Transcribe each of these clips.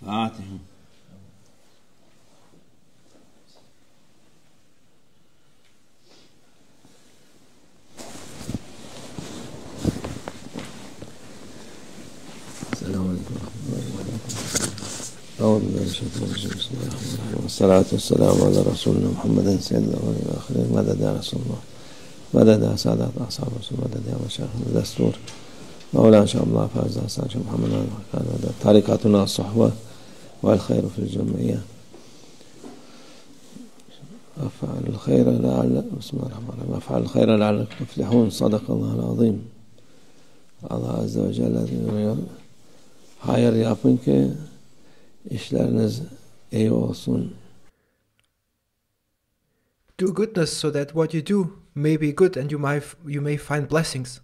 فاتحة. السلام عليكم ورحمة الله وبركاته. أعوذ بالله من الشيطان الرجيم. بسم الله الرحمن الرحيم. والصلاة والسلام على رسولنا محمد سيد الأولين والآخرين. مدد يا رسول الله، مدد يا سادات أصحاب رسول، مدد يا مشايخنا الدستور مولانا شاء الله فاز حسن شاء محمد حكاني. مدد طريقتنا الصحوة والخير في الجمعية. أفعل الخير لعل بسم الله الرحمن الرحيم. أفعل الخير لعلكم تفلحون. صدق الله العظيم. Allah Azze ve Celle diyor, hayır yapın ki işleriniz iyi olsun. Do goodness so that what you do may be good and you may find blessings.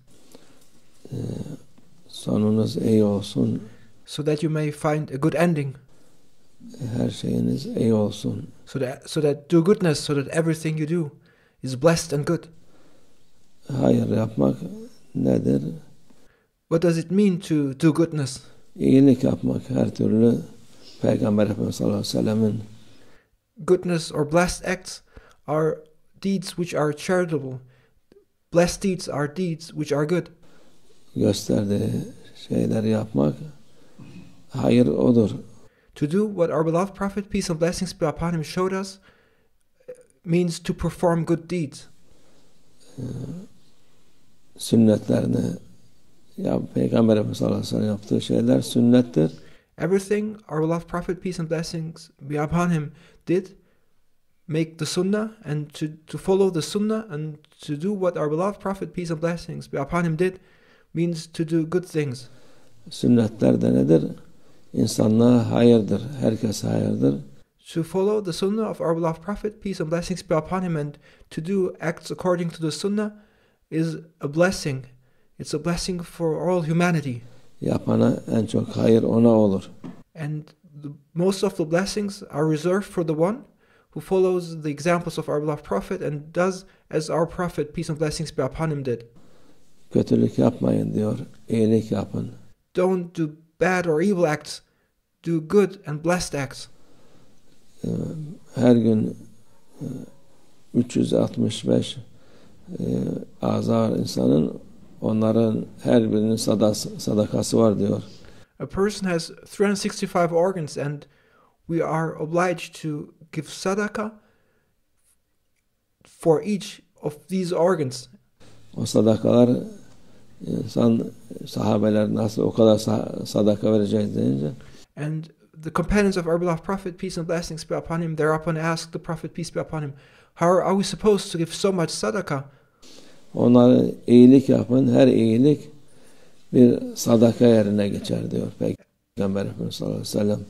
Sonunuz iyi olsun. So that you may find a good ending. Her şeyiniz iyi olsun. So that do goodness so that everything you do is blessed and good. Hayır yapmak nedir? What does it mean to do goodness? İyilik yapmak her türlü Peygamber Efendimiz sallallahu aleyhi ve sellemin goodness or blessed acts are deeds which are charitable. Blessed deeds are deeds which are good. gösterdiği şeyleri yapmak hayır odur. To do what our beloved Prophet, peace and blessings be upon him, showed us means to perform good deeds. Sünnetlerini Peygamber Efendimiz sallallahu aleyhi ve sellem yaptığı şeyler sünnettir. Everything our beloved Prophet, peace and blessings be upon him, did make the sunnah, and to follow the sunnah and to do what our beloved Prophet, peace and blessings be upon him, did means to do good things. Sünnetler de nedir? İnsanlığa hayırdır. Herkese hayırdır. To follow the sunnah of our beloved Prophet, peace and blessings be upon him, and to do acts according to the sunnah is a blessing. It's a blessing for all humanity. Yapana en çok hayır ona olur. And most of the blessings are reserved for the one who follows the examples of our beloved Prophet and does as our Prophet, peace and blessings be upon him, did. Kötülük yapmayın diyor. İyilik yapın. Don't do bad or evil acts. Do good and blessed acts. Her gün 365 azar insanın, onların her birinin sadakası var diyor. A person has 365 organs and we are obliged to give sadaqah for each of these organs. O sadakalar, insan sahabeler nasıl o kadar sadaka vereceğiz deyince, and the companions of our beloved Prophet, peace and blessings be upon him, thereupon asked the Prophet, peace be upon him, how are we supposed to give so much sadaqah? onlara iyilik yapın, her iyilik bir sadaka yerine geçer diyor Peygamber Efendimiz sallallahu aleyhi ve sellem.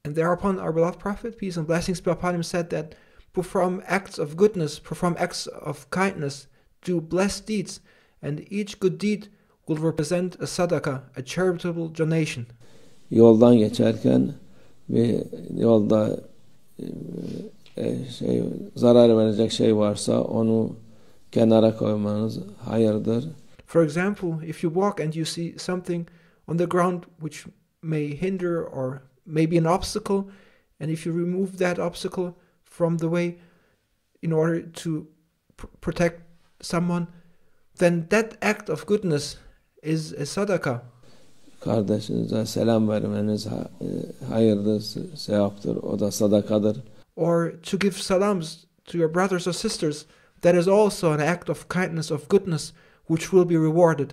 And thereupon our beloved Prophet, peace and blessings be upon him, said that perform acts of goodness, perform acts of kindness, do blessed deeds, and each good deed will represent a sadaqah, a charitable donation. Yoldan geçerken bir yolda zarar verecek şey varsa onu kenara koymanız hayırdır. For example, if you walk and you see something on the ground which may hinder or may be an obstacle, and if you remove that obstacle from the way in order to protect someone, then that act of goodness is a sadaqah. Kardeşinize selam vermeniz hayırdır, sevaptır, o da sadakadır. Or to give salams to your brothers or sisters, that is also an act of kindness, of goodness, which will be rewarded.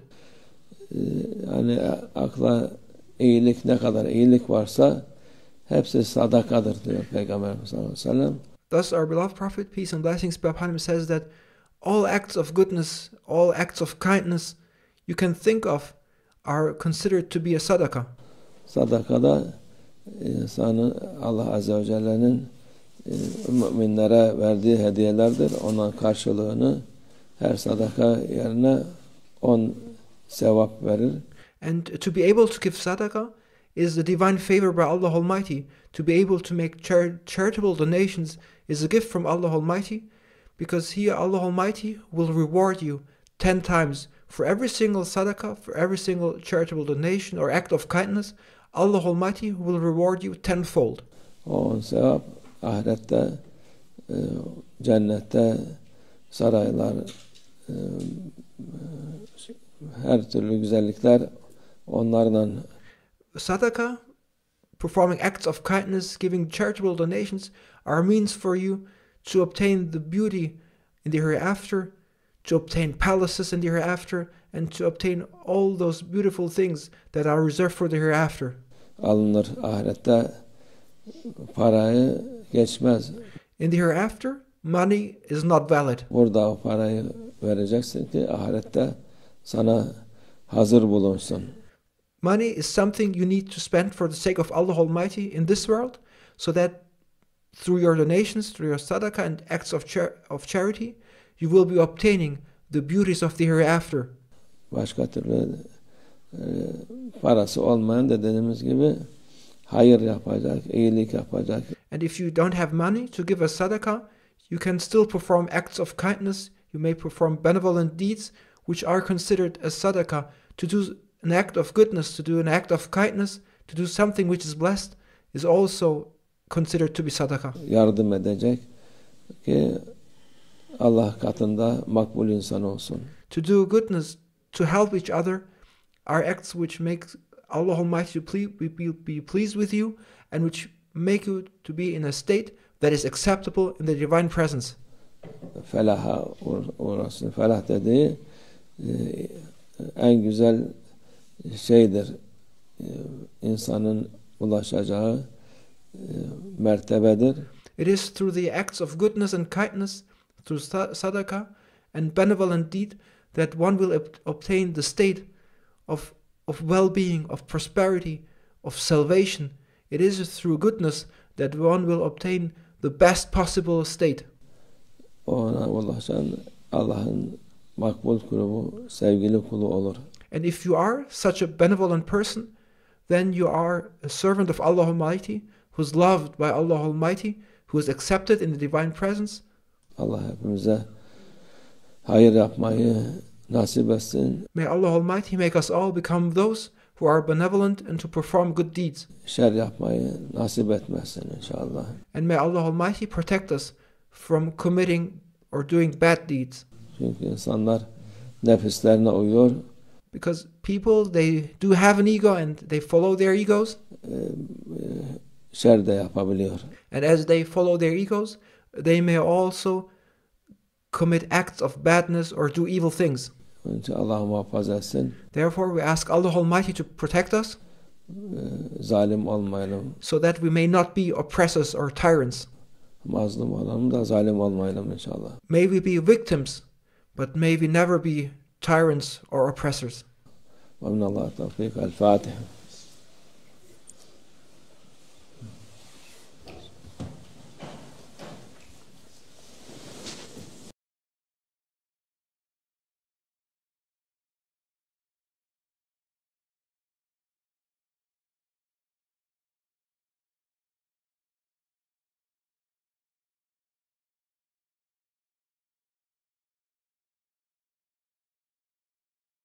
Yani akla iyilik, ne kadar iyilik varsa hepsi sadakadır diyor Peygamber sallallahu aleyhi ve sellem. Thus our beloved Prophet, peace and blessings be upon him, says that all acts of goodness, all acts of kindness you can think of are considered to be a sadaqah. Sadakada insanın Allah Azze ve Celle'nin müminlere verdiği hediyelerdir. Onun karşılığını her sadaka yerine 10 sevap verir. And to be able to give sadaqah is the divine favor by Allah Almighty. To be able to make charitable donations is a gift from Allah Almighty, because He, Allah Almighty, will reward you 10 times for every single sadaqah, for every single charitable donation or act of kindness. Allah Almighty will reward you tenfold. O sevap ahirette, cennette saraylar, her türlü güzellikler onlarla. Sadaqah, performing acts of kindness, giving charitable donations, are a means for you to obtain the beauty in the hereafter, to obtain palaces in the hereafter, and to obtain all those beautiful things that are reserved for the hereafter. Alınır ahirette, parayı geçmez. In the hereafter, money is not valid. Burada o parayı vereceksin ki ahirette sana hazır bulunsun. Money is something you need to spend for the sake of Allah Almighty in this world, so that through your donations, through your sadaqah and acts of charity, you will be obtaining the beauties of the hereafter. Başka türlü parası olmayan dediğimiz gibi hayır yapacak, iyilik yapacak. And if you don't have money to give a sadaqah, you can still perform acts of kindness. You may perform benevolent deeds, which are considered as sadaqah. To do an act of goodness, to do an act of kindness, to do something which is blessed, is also considered to be sadaqah. Yardım edecek ki Allah katında makbul insan olsun. To do goodness, to help each other, are acts which make Allah Almighty be pleased with you, and which make you to be in a state that is acceptable in the divine presence. Felaha uğrasın. Felah dediği en güzel şeydir. İnsanın ulaşacağı mertebedir. It is through the acts of goodness and kindness, through sadaqah and benevolent deed, that one will obtain the state of well-being, of prosperity, of salvation. It is through goodness that one will obtain the best possible state. Ona ulaşan Allah'ın makbul kulu, sevgili kulu olur. And if you are such a benevolent person, then you are a servant of Allah Almighty, who is loved by Allah Almighty, who is accepted in the divine presence. Allah hepimize hayır yapmayı nasip etsin. May Allah Almighty make us all become those who are benevolent and to perform good deeds. Şer yapmayı nasip etmesin inşallah. And may Allah Almighty protect us from committing or doing bad deeds. Çünkü insanlar nefislerine uyuyor. Because people, they do have an ego and they follow their egos. Şer de yapabiliyor. And as they follow their egos, they may also commit acts of badness or do evil things. Onun için Allah muhafaza etsin. Therefore, we ask Allah Almighty to protect us, Zalim olmayalım. so that we may not be oppressors or tyrants. Mazlum olalım da zalim olmayalım inşallah. May we be victims, but may we never be tyrants or oppressors. Ve minallah tevfik. El Fatiha.